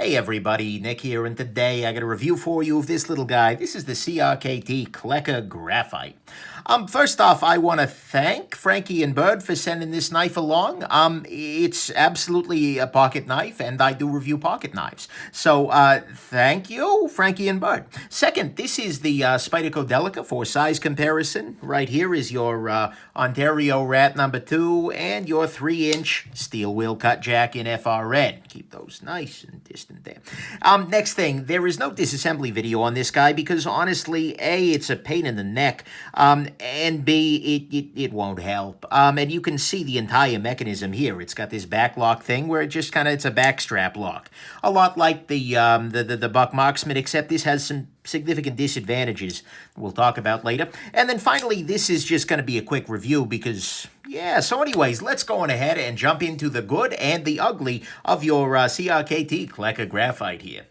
Hey everybody, Nick here, and today I got a review for you of this little guy. This is the CRKT Klecker Graphite. First off, I want to thank Frankie and Bird for sending this knife along. It's absolutely a pocket knife, and I do review pocket knives. So, thank you, Frankie and Bird. Second, this is the Spyderco Delica for size comparison. Right here is your Ontario Rat number 2 and your 3-inch steel wheel cut jack in FRN. Keep those nice and distant there. Next thing, there is no disassembly video on this guy because honestly, A, it's a pain in the neck, and B, it won't help. And you can see the entire mechanism here. It's got this back lock thing where it just kind of, it's a backstrap lock. A lot like the Buck Marksman, except this has some significant disadvantages we'll talk about later. And then finally, this is just going to be a quick review because, yeah, so anyways, let's go on ahead and jump into the good and the ugly of your CRKT Klecker Graphite here.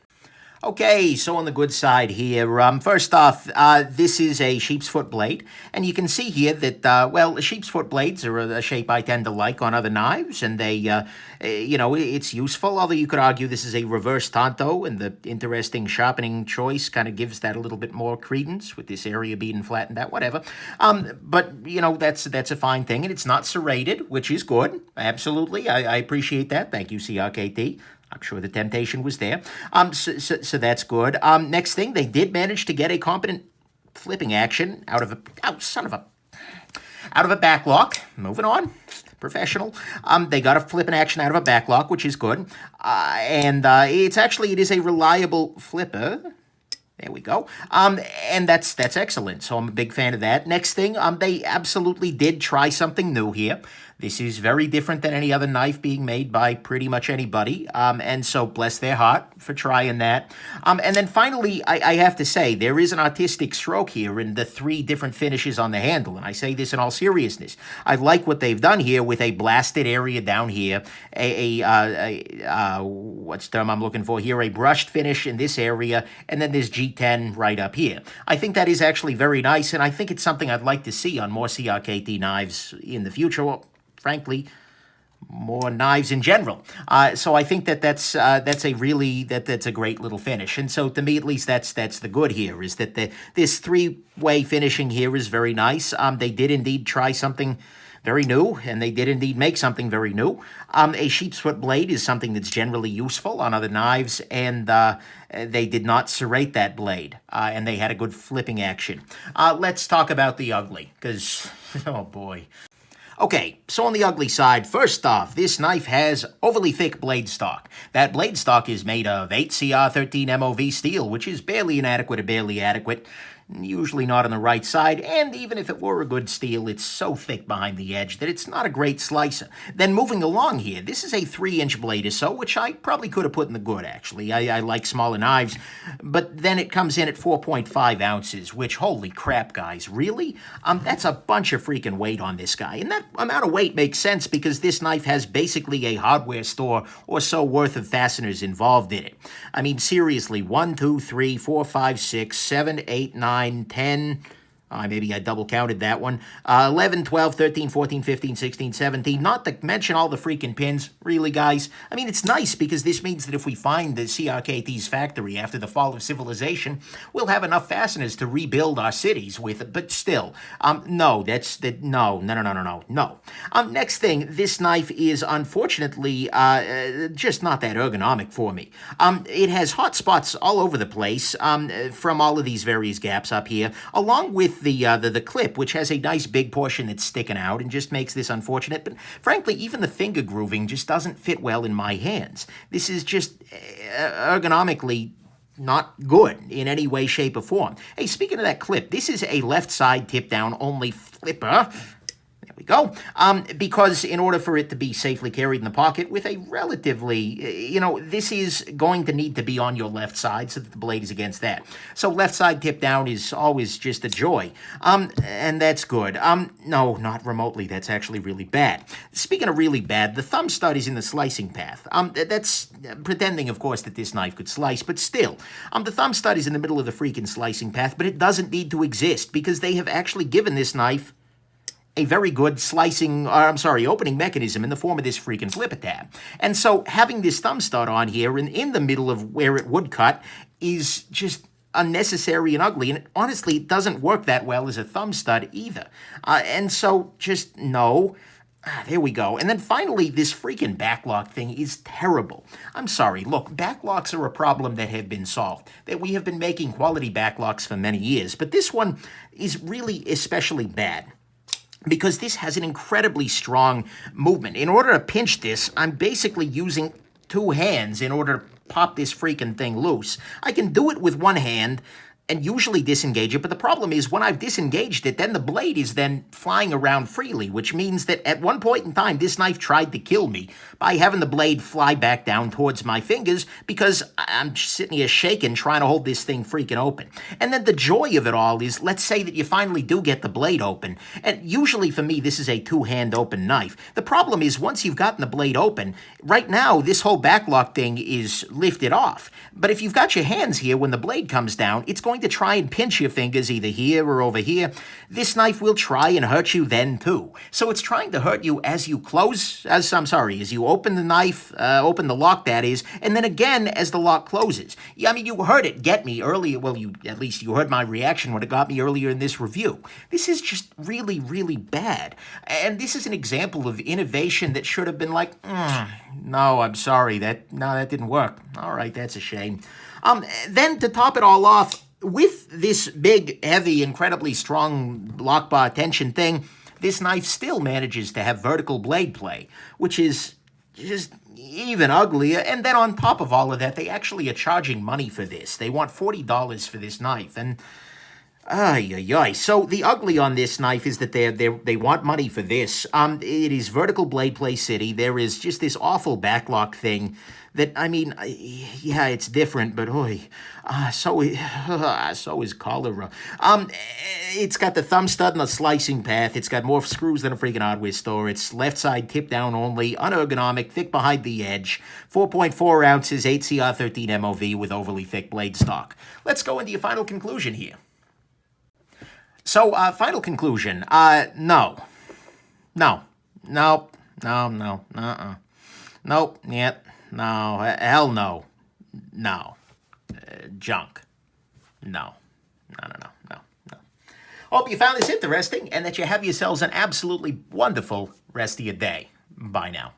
Okay, so on the good side here, first off, this is a sheep's foot blade, and you can see here that, well, sheep's foot blades are a shape I tend to like on other knives, and they, you know, it's useful, although you could argue this is a reverse tanto, and the interesting sharpening choice kind of gives that a little bit more credence, with this area being flattened out, whatever. But, you know, that's a fine thing, and it's not serrated, which is good, absolutely, I appreciate that, thank you, CRKT. I'm sure the temptation was there. So that's good. Next thing, they did manage to get a competent flipping action out of a, out of a back lock. Moving on. Professional. They got a flipping action out of a back lock, which is good. And it is a reliable flipper. There we go. And that's excellent. So I'm a big fan of that. Next thing, they absolutely did try something new here. This is very different than any other knife being made by pretty much anybody, and so bless their heart for trying that. And then finally, I have to say, there is an artistic stroke here in the 3 different finishes on the handle, and I say this in all seriousness. I like what they've done here with a blasted area down here, what's the term I'm looking for here, a brushed finish in this area, and then this G10 right up here. I think that is actually very nice, and I think it's something I'd like to see on more CRKT knives in the future. Well, frankly, more knives in general. So I think that's a great little finish. And so to me, at least, that's the good here, is that this 3-way finishing here is very nice. They did indeed try something very new, and they did indeed make something very new. A sheep's foot blade is something that's generally useful on other knives, and they did not serrate that blade, and they had a good flipping action. Let's talk about the ugly, because, oh boy. Okay, so on the ugly side, first off, this knife has overly thick blade stock. That blade stock is made of 8CR13 MOV steel, which is barely inadequate or barely adequate. Usually not on the right side, and even if it were a good steel, it's so thick behind the edge that it's not a great slicer. Then moving along here, this is a 3-inch blade or so, which I probably could have put in the good, actually. I like smaller knives, but then it comes in at 4.5 ounces, which, holy crap, guys, really? That's a bunch of freaking weight on this guy, and that amount of weight makes sense because this knife has basically a hardware store or so worth of fasteners involved in it. I mean, seriously, 1, 2, 3, 4, 5, 6, 7, 8, 9, 10, maybe I double counted that one, 11, 12, 13, 14, 15, 16, 17, not to mention all the freaking pins, really, guys. I mean, it's nice because this means that if we find the CRKT's factory after the fall of civilization, we'll have enough fasteners to rebuild our cities with it, but still, no. Next thing, this knife is unfortunately just not that ergonomic for me. It has hot spots all over the place from all of these various gaps up here, along with the clip, which has a nice big portion that's sticking out and just makes this unfortunate. But frankly, even the finger grooving just doesn't fit well in my hands. This is just ergonomically not good in any way, shape, or form. Hey, speaking of that clip, this is a left side tip down only flipper. There we go. Because in order for it to be safely carried in the pocket with a relatively, you know, this is going to need to be on your left side so that the blade is against that. So left side tip down is always just a joy. And that's good. No, not remotely. That's actually really bad. Speaking of really bad, the thumb stud is in the slicing path. That's pretending, of course, that this knife could slice, but still. The thumb stud is in the middle of the freaking slicing path, but it doesn't need to exist because they have actually given this knife a very good opening mechanism in the form of this freaking flipper tab. And so having this thumb stud on here in the middle of where it would cut is just unnecessary and ugly, and honestly, it doesn't work that well as a thumb stud either. And so just no. There we go. And then finally, this freaking backlock thing is terrible. I'm sorry. Look, backlocks are a problem that have been solved. That we have been making quality backlocks for many years, but this one is really especially bad, because this has an incredibly strong movement. In order to pinch this, I'm basically using two hands in order to pop this freaking thing loose. I can do it with one hand and usually disengage it, but the problem is when I've disengaged it, then the blade is then flying around freely, which means that at one point in time, this knife tried to kill me by having the blade fly back down towards my fingers because I'm sitting here shaking trying to hold this thing freaking open. And then the joy of it all is, let's say that you finally do get the blade open, and usually for me, this is a two-hand open knife. The problem is once you've gotten the blade open, right now, this whole backlock thing is lifted off. But if you've got your hands here, when the blade comes down, it's going to try and pinch your fingers either here or over here. This knife will try and hurt you then too. So it's trying to hurt you as you as you open the knife, open the lock that is, and then again as the lock closes. Yeah, I mean, you heard it get me earlier. Well, at least you heard my reaction when it got me earlier in this review. This is just really, really bad. And this is an example of innovation that should have been like, no, I'm sorry, that didn't work. All right, that's a shame. Then to top it all off, with this big, heavy, incredibly strong lock bar tension thing, this knife still manages to have vertical blade play, which is just even uglier. And then on top of all of that, they actually are charging money for this. They want $40 for this knife, and so the ugly on this knife is that they want money for this. It is vertical blade play city. There is just this awful backlock thing that, I mean, yeah, it's different, but so is cholera. It's got the thumb stud and a slicing path. It's got more screws than a freaking hardware store. It's left side tip down only, unergonomic, thick behind the edge, 4.4 ounces, 8CR13 MOV with overly thick blade stock. Let's go into your final conclusion here. So, final conclusion, no, nope, yet, no, hell no, junk, no. Hope you found this interesting and that you have yourselves an absolutely wonderful rest of your day. Bye now.